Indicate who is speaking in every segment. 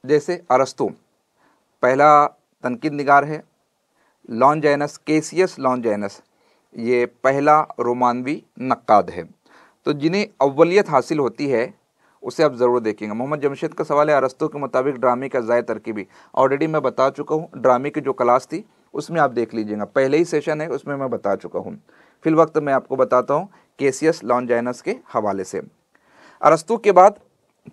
Speaker 1: जैसे अरस्तु पहला तनकीद निगार है। लॉन्जाइनस, कैसियस लॉन्जाइनस, ये पहला रोमानवी नक्काद है। तो जिन्हें अव्वलियत हासिल होती है उसे आप ज़रूर देखेंगे। मोहम्मद जमशेद का सवाल है, अरस्तु के मुताबिक ड्रामे का ज़ाय तरकीबी। ऑलरेडी मैं बता चुका हूँ, ड्रामे की जो क्लास थी उसमें आप देख लीजिएगा, पहले ही सेशन है उसमें मैं बता चुका हूँ। फिल वक्त मैं आपको बताता हूँ कैसियस लॉन्जाइनस के हवाले से। अरस्तु के बाद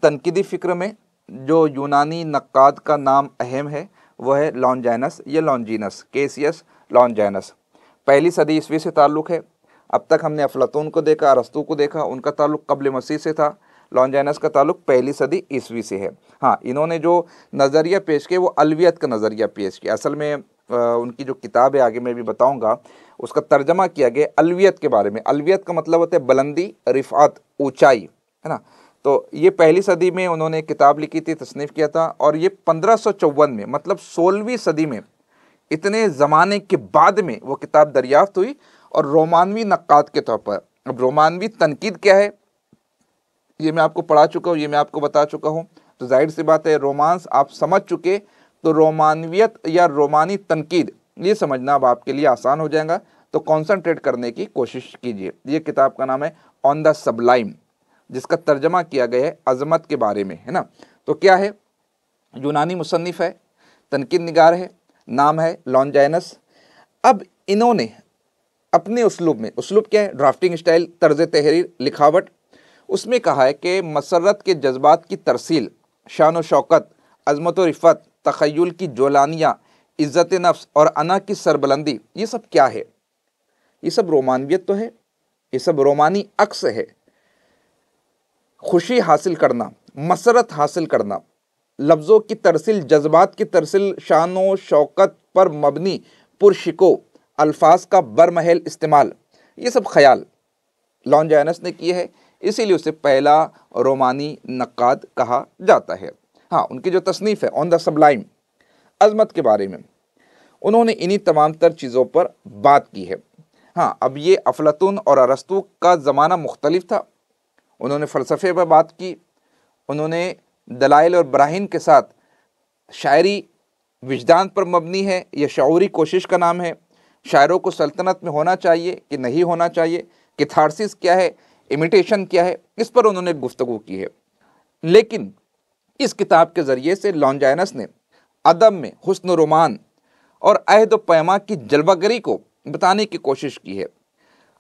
Speaker 1: तनकीदी फ़िक्र में जो यूनानी नक्काद का नाम अहम है वह है लॉन्जाइनस या लॉन्जीनस, कैसियस लॉन्जाइनस। पहली सदी ईस्वी से ताल्लुक़ है। अब तक हमने अफलातून को देखा, अरस्तु को देखा, उनका ताल्लुक़ क़ब्ल मसीह से था। लॉन्जाइनस का ताल्लुक़ पहली सदी ईस्वी से है। हाँ, इन्होंने जो नज़रिया पेश किया वो अलवियत का नज़रिया पेश किया। असल में उनकी जो किताब है, आगे मैं भी बताऊंगा, उसका तर्जमा किया गया अलवियत के बारे में। अलवियत का मतलब होता है बुलंदी, रिफ़ात, ऊंचाई, है ना। तो ये पहली सदी में उन्होंने किताब लिखी थी, तसनीफ़ किया था, और ये 1554 में, मतलब 16वीं सदी में, इतने ज़माने के बाद में वो किताब दरियाफ्त हुई और रोमानवी नक्काद के तौर पर। अब रोमानवी तनकीद क्या है ये मैं आपको पढ़ा चुका हूँ, ये मैं आपको बता चुका हूँ। तो जाहिर सी बात है रोमांस आप समझ चुके, तो रोमानवियत या रोमानी तनकीद ये समझना अब आपके लिए आसान हो जाएगा। तो कंसंट्रेट करने की कोशिश कीजिए। ये किताब का नाम है ऑन द सबलाइम, जिसका तर्जमा किया गया है अजमत के बारे में, है ना। तो क्या है, यूनानी मुसन्निफ़ है, तनकीद निगार है, नाम है लॉन्जाइनस। अब इन्होंने अपने उसलूब में, उसलूब क्या है, ड्राफ्टिंग स्टाइल, तर्ज तहरीर, लिखावट, उसमें कहा है कि मसरत के जज्बात की तरसील, शान व शौकत, अज़मत व रिफ़त, तख़य्युल की जोलानियाँ, इज़्ज़त नफ्स और अना की सरबलंदी, ये सब क्या है? ये सब रोमानवियत तो है, ये सब रोमानी अक्स है। खुशी हासिल करना, मसरत हासिल करना, लफ्ज़ों की तरसील, जज्बात की तरसील, शान व शौकत पर मबनी पुरशिको अल्फाज का बरमहल इस्तेमाल, ये सब ख्याल लॉन्जाइनस ने किए हैं, इसीलिए उसे पहला रोमानी नक्काद कहा जाता है। हाँ, उनकी जो तसनीफ़ है ऑन द सबलाइम, अज़मत के बारे में, उन्होंने इन्हीं तमाम तर चीज़ों पर बात की है। हाँ, अब ये अफलातून और अरस्तु का ज़माना मुख्तलिफ था। उन्होंने फ़लसफ़े पर बात की, उन्होंने दलाइल और बराहीन के साथ शायरी विजदान पर मबनी है, यह शऊरी कोशिश का नाम है। शायरों को सल्तनत में होना चाहिए कि नहीं होना चाहिए, कैथारसिस क्या है, इमिटेशन क्या है, इस पर उन्होंने गुफ्तगू की है। लेकिन इस किताब के ज़रिए से लॉन्जाइनस ने अदब में हुस्न रोमान और अहद व पैमा की जलवागरी को बताने की कोशिश की है।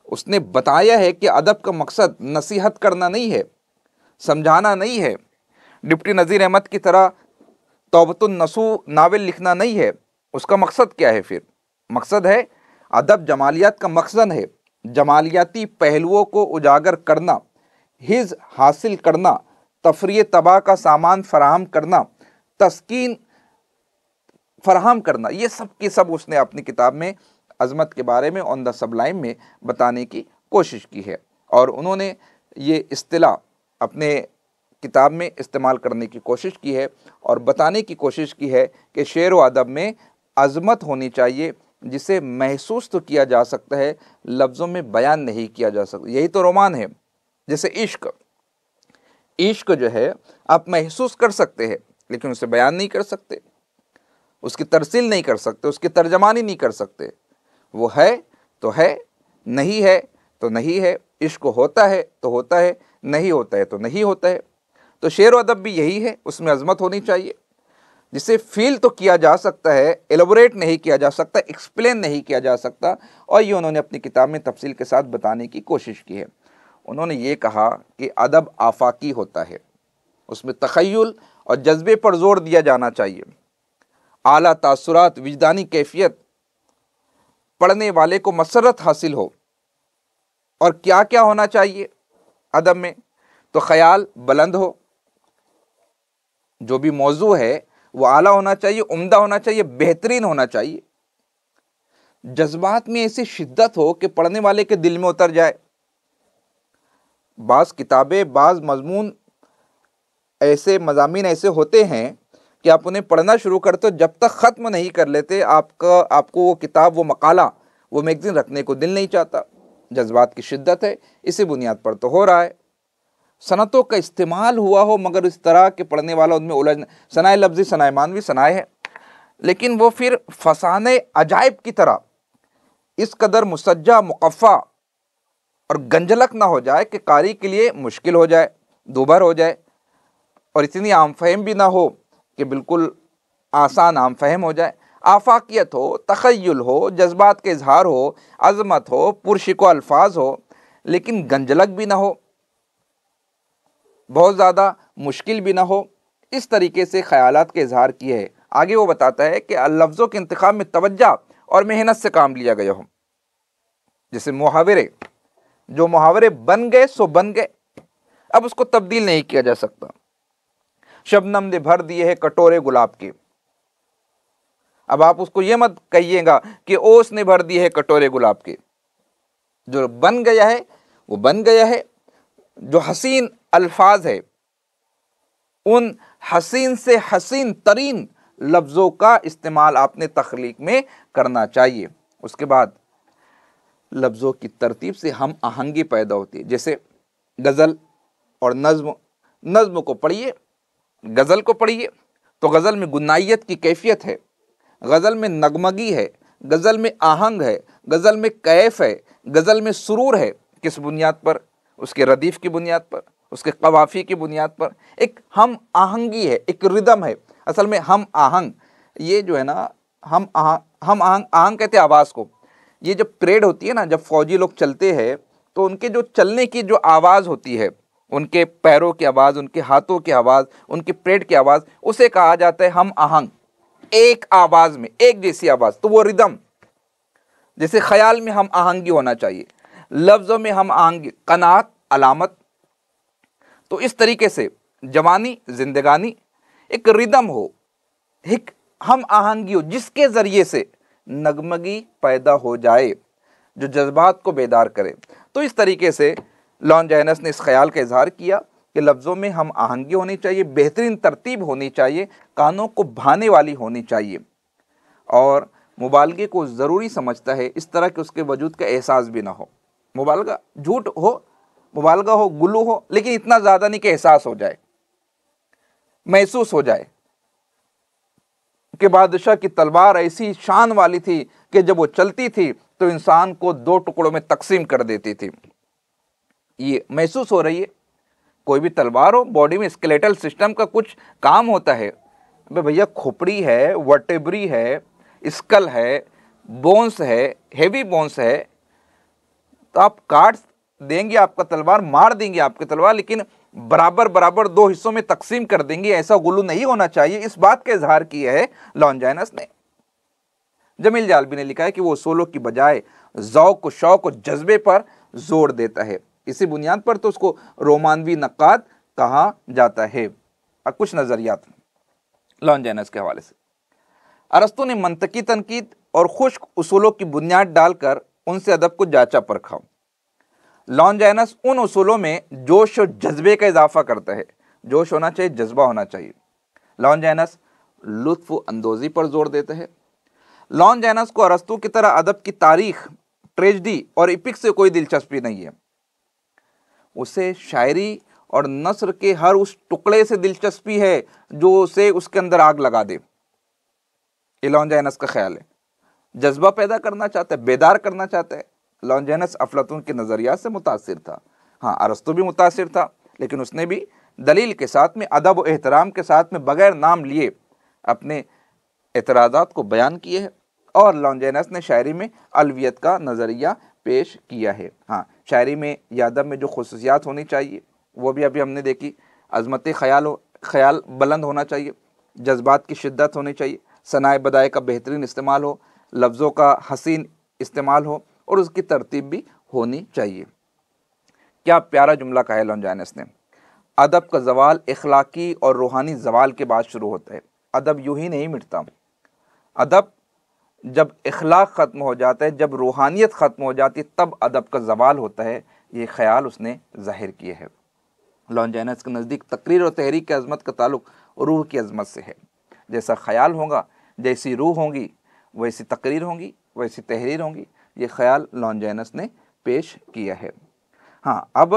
Speaker 1: उसने बताया है कि अदब का मकसद नसीहत करना नहीं है, समझाना नहीं है, डिप्टी नज़ीर अहमद की तरह तौबतुन नसू नावल लिखना नहीं है। उसका मकसद क्या है फिर? मकसद है अदब जमालियात का मकसद है, जमालियाती पहलुओं को उजागर करना, हिज़ हासिल करना, तफरीह तबाह का सामान फराहम करना, तस्कीन फराहम करना, ये सब की सब उसने अपनी किताब में अज़मत के बारे में ऑन द सबलाइम में बताने की कोशिश की है। और उन्होंने ये इस्तिलाह अपने किताब में इस्तेमाल करने की कोशिश की है और बताने की कोशिश की है कि शेर व अदब में अज़मत होनी चाहिए, जिसे महसूस तो किया जा सकता है, लफ्ज़ों में बयान नहीं किया जा सकता। यही तो रोमान है। जैसे इश्क, इश्क जो है आप महसूस कर सकते हैं लेकिन उसे बयान नहीं कर सकते, उसकी तरसील नहीं कर सकते, उसकी तर्जमानी नहीं कर सकते। वो है तो है, नहीं है तो नहीं है। इश्क होता है तो होता है, नहीं होता है तो नहीं होता है। तो शेर व अदब भी यही है, उसमें अज़मत होनी चाहिए, जिसे फील तो किया जा सकता है, एलोबरेट नहीं किया जा सकता, एक्सप्लेन नहीं किया जा सकता। और ये उन्होंने अपनी किताब में तफसील के साथ बताने की कोशिश की है। उन्होंने ये कहा कि अदब आफाकी होता है, उसमें तख़य्युल और जज्बे पर जोर दिया जाना चाहिए, आला तासुरात, विजदानी कैफियत, पढ़ने वाले को मसरत हासिल हो। और क्या क्या होना चाहिए अदब में? तो ख्याल बुलंद हो, जो भी मौजू है वो आला होना चाहिए, उम्दा होना चाहिए, बेहतरीन होना चाहिए। जज्बात में ऐसी शिद्दत हो कि पढ़ने वाले के दिल में उतर जाए। बाज़ किताबें, बाज़ मजमून ऐसे मज़ामीन ऐसे होते हैं कि आप उन्हें पढ़ना शुरू करते हो, जब तक ख़त्म नहीं कर लेते आपको वो किताब, वो मकाला, वो मैगज़ीन रखने को दिल नहीं चाहता। जज्बात की शिद्दत है, इसी बुनियाद पर तो हो रहा है। सनतों का इस्तेमाल हुआ हो, मगर इस तरह के पढ़ने वाला उनमें उलझ, सनाए लफ्ज़ी सनाए मानवी सनाए है, लेकिन वो फिर फसाने अजायब की तरह इस कदर मुसज्जा मुकफ़ा और गंजलक ना हो जाए कि कारी के लिए मुश्किल हो जाए, दोबार हो जाए, और इतनी आम फहम भी ना हो कि बिल्कुल आसान आम फहम हो जाए। आफाकियत हो, तख़य्युल हो, जज्बात के इजहार हो, अज़मत हो, पुरशिको अल्फाज हो, लेकिन गंजलक भी ना हो, बहुत ज़्यादा मुश्किल भी ना हो। इस तरीके से ख़यालात के इजहार किए है। आगे वो बताता है कि लफ्ज़ों के इंतखाब में तवज्जो और मेहनत से काम लिया गया हो। जैसे मुहावरे, जो मुहावरे बन गए सो बन गए, अब उसको तब्दील नहीं किया जा सकता। शबनम ने भर दिए हैं कटोरे गुलाब के, अब आप उसको ये मत कहिएगा कि ओस ने भर दिए हैं कटोरे गुलाब के। जो बन गया है वो बन गया है। जो हसीन अल्फाज है, उन हसीन से हसीन तरीन लफ्ज़ों का इस्तेमाल आपने तख्लीक में करना चाहिए। उसके बाद लफ्ज़ों की तरतीब से हम आहंगी पैदा होती है। जैसे गज़ल और नज़्म, नज़्म को पढ़िए, गज़ल को पढ़िए तो गज़ल में गुनाइयत की कैफियत है, गज़ल में नगमगी है, गज़ल में आहंग है, गज़ल में कैफ है, गज़ल में सुरूर है। किस बुनियाद पर? उसके रदीफ़ की बुनियाद पर, उसके कवाफ़ी की बुनियाद पर। एक हम आहंगी है, एक रिदम है। असल में हम आहंग, ये जो है ना, हम आहंग, आहंग कहते हैं आवाज़ को। ये जब परेड होती है ना, जब फौजी लोग चलते हैं तो उनके जो चलने की जो आवाज़ होती है, उनके पैरों की आवाज़, उनके हाथों की आवाज़, उनकी परेड की आवाज़, उसे कहा जाता है हम आहंग। एक आवाज़ में एक जैसी आवाज़, तो वो रिदम। जैसे ख्याल में हम आहंगी होना चाहिए, लफ्ज़ों में हम आहंगी, कनात अलामत। तो इस तरीके से जवानी जिंदगानी एक रिदम हो, एक हम आहंगी हो, जिसके ज़रिए से नगमगी पैदा हो जाए, जो जज्बात को बेदार करे। तो इस तरीके से लॉन्जाइनस ने इस ख्याल का इजहार किया कि लफ्ज़ों में हम आहंगी होनी चाहिए, बेहतरीन तरतीब होनी चाहिए, कानों को भाने वाली होनी चाहिए, और मुबालगे को ज़रूरी समझता है, इस तरह के उसके वजूद का एहसास भी ना हो। मुबालगा झूठ हो, मुबालगा हो, गुलू हो, लेकिन इतना ज़्यादा नहीं कि एहसास हो जाए, महसूस हो जाए कि बादशाह की तलवार ऐसी शान वाली थी कि जब वो चलती थी तो इंसान को दो टुकड़ों में तकसीम कर देती थी। ये महसूस हो रही है। कोई भी तलवार हो, बॉडी में स्केलेटल सिस्टम का कुछ काम होता है। अबे भैया, खोपड़ी है, वर्टेब्री है, स्कल है, बोन्स है, हेवी बोन्स है, तो आप काट देंगे आपका तलवार, मार देंगे आपकी तलवार, लेकिन बराबर बराबर दो हिस्सों में तकसीम कर देंगे, ऐसा गुलू नहीं होना चाहिए। इस बात का इजहार किया है लॉन्जाइनस ने। जमील जालबी ने लिखा है कि वो उसूलों की बजाय ज़ौक़, शौक़ और जज्बे पर जोर देता है। इसी बुनियाद पर तो उसको रोमानवी नक्काद कहा जाता है। और कुछ नज़रियात लॉन्जाइनस के हवाले से, अरस्तु ने मंतकी तनकीद और खुश्क उसूलों की बुनियाद डालकर उनसे अदब को जांचा परखा। लॉन्जाइनस उन उसूलों में जोश और जज्बे का इजाफा करता है। जोश होना चाहिए, जज्बा होना चाहिए। लॉन्जाइनस लुत्फ अंदोज़ी पर जोर देता है। लॉन्जाइनस को अरस्तु की तरह अदब की तारीख, ट्रेजडी और इपिक से कोई दिलचस्पी नहीं है। उसे शायरी और नस्र के हर उस टुकड़े से दिलचस्पी है जो उसे उसके अंदर आग लगा दे। ये लॉन्जाइनस का ख्याल है। जज्बा पैदा करना चाहता है, बेदार करना चाहता है। लॉन्जाइनस अफलातून के नज़रियात से मुतासिर था। हाँ, अरस्तु भी मुतासिर था, लेकिन उसने भी दलील के साथ में, अदब और एहतराम के साथ में, बगैर नाम लिए अपने एतराज़ात को बयान किए हैं। और लॉन्जाइनस ने शायरी में अलवियत का नज़रिया पेश किया है। हाँ, शायरी में या अदब में जो खुसूसियात होनी चाहिए वो भी अभी हमने देखी। अज़मत ख्याल बुलंद होना चाहिए, जज्बात की शिद्दत होनी चाहिए, सनाए बदाए का बेहतरीन इस्तेमाल हो, लफ्ज़ों का हसीन इस्तेमाल हो, और उसकी तरतीब भी होनी चाहिए। क्या प्यारा जुमला कहा है लॉन्जाइनस ने। अदब का ज़वाल इखलाकी और रूहानी ज़वाल के बाद शुरू होता है। अदब यूं ही नहीं मिटता। अदब जब इखलाक ख़त्म हो जाता है, जब रूहानियत ख़त्म हो जाती है, तब अदब का ज़वाल होता है। ये ख्याल उसने ज़ाहिर किए है। लॉन्जाइनस के नज़दीक तकरीर और तहरीक की अज़मत का ताल्लुक़ रूह की अज़मत से है। जैसा ख्याल होगा, जैसी रूह होगी, वैसी तकरीर होंगी, वैसी तहरीर होंगी। ये ख्याल लॉन्जाइनस ने पेश किया है। हाँ, अब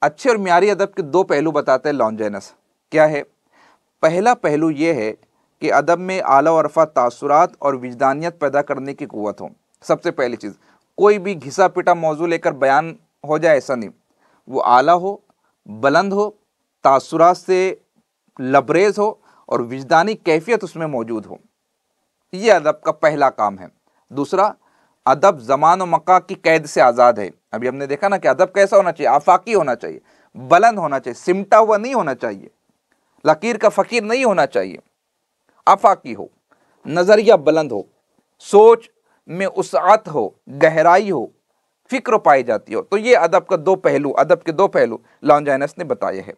Speaker 1: अच्छे और म्यारी अदब के दो पहलू बताते हैं लॉन्जेनस। क्या है? पहला पहलू ये है कि अदब में आला व रफ़ा तासुरात और विजदानियत पैदा करने की क़ुव्वत हो। सबसे पहली चीज़, कोई भी घिसा पिटा मौजू लेकर बयान हो जाए, ऐसा नहीं। वो आला हो, बुलंद हो, तासुरात से लबरेज हो और विजदानी कैफियत उसमें मौजूद हो। ये अदब का पहला काम है। दूसरा, अदब ज़मान और मका की कैद से आज़ाद है। अभी हमने देखा ना कि अदब कैसा होना चाहिए, आफाकी होना चाहिए, बुलंद होना चाहिए, सिमटा हुआ नहीं होना चाहिए, लकीर का फ़कीर नहीं होना चाहिए, आफाकी हो, नज़रिया बुलंद हो, सोच में उसअत हो, गहराई हो, फिक्र पाई जाती हो। तो ये अदब का दो पहलू, अदब के दो पहलू लॉन्जेनस ने बताए हैं।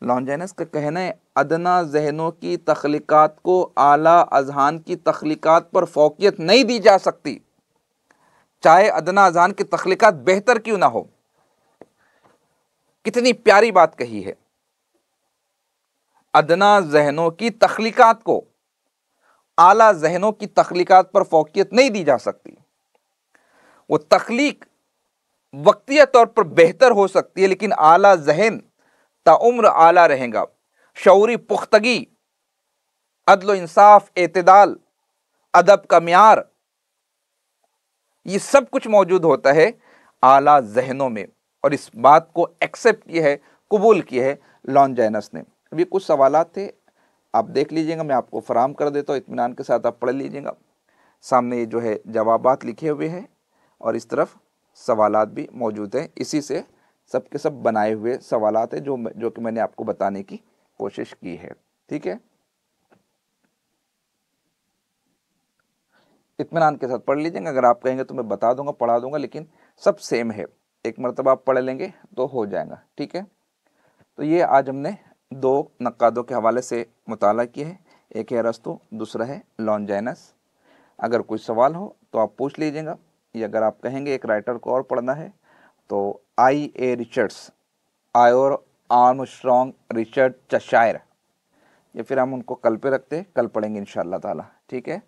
Speaker 1: लॉन्जेनस का कहना है, अदना जहनों की तख्लीकात को आला अजहान की तख्लीकात पर फौकियत नहीं दी जा सकती, चाहे अदना अजहान की तख्लीकात बेहतर क्यों ना हो। कितनी प्यारी बात कही है। अदना जहनों की तख्लीकात को आला जहनों की तख्लीकात पर फौकियत नहीं दी जा सकती। वो तख्लीक वक्तिया तौर पर बेहतर हो सकती है, लेकिन आला जहन ताउम्र आला रहेगा। शऊरी पुख्तगी, अदल इंसाफ, एतदाल, अदब का म्यार, ये सब कुछ मौजूद होता है आला जहनों में। और इस बात को एक्सेप्ट किया है, कबूल किया है लॉन्जेनस ने। अभी कुछ सवालात थे, आप देख लीजिएगा, मैं आपको फराहम कर देता हूँ, इत्मीनान के साथ आप पढ़ लीजिएगा। सामने ये जो है जवाबात लिखे हुए हैं और इस तरफ सवालात भी मौजूद हैं। इसी से सब के सब बनाए हुए सवालात हैं जो कि मैंने आपको बताने की कोशिश की है। ठीक है, इत्मीनान के साथ पढ़ लीजिएगा। अगर आप कहेंगे तो मैं बता दूंगा, पढ़ा दूंगा, लेकिन सब सेम है। एक मरतबा आप पढ़ लेंगे तो हो जाएगा। ठीक है, तो ये आज हमने दो नक्कादों के हवाले से मुताला किया है। एक है अरस्तु, दूसरा है लॉन्जेनस। अगर कोई सवाल हो तो आप पूछ लीजिएगा, या अगर आप कहेंगे एक राइटर को और पढ़ना है तो I.A. रिचर्ड्स, आयोर आर्मस्ट्रॉन्ग रिचर्ड चशायर, या फिर हम उनको कल पे रखते हैं, कल पढ़ेंगे इंशाअल्लाह ताला। ठीक है।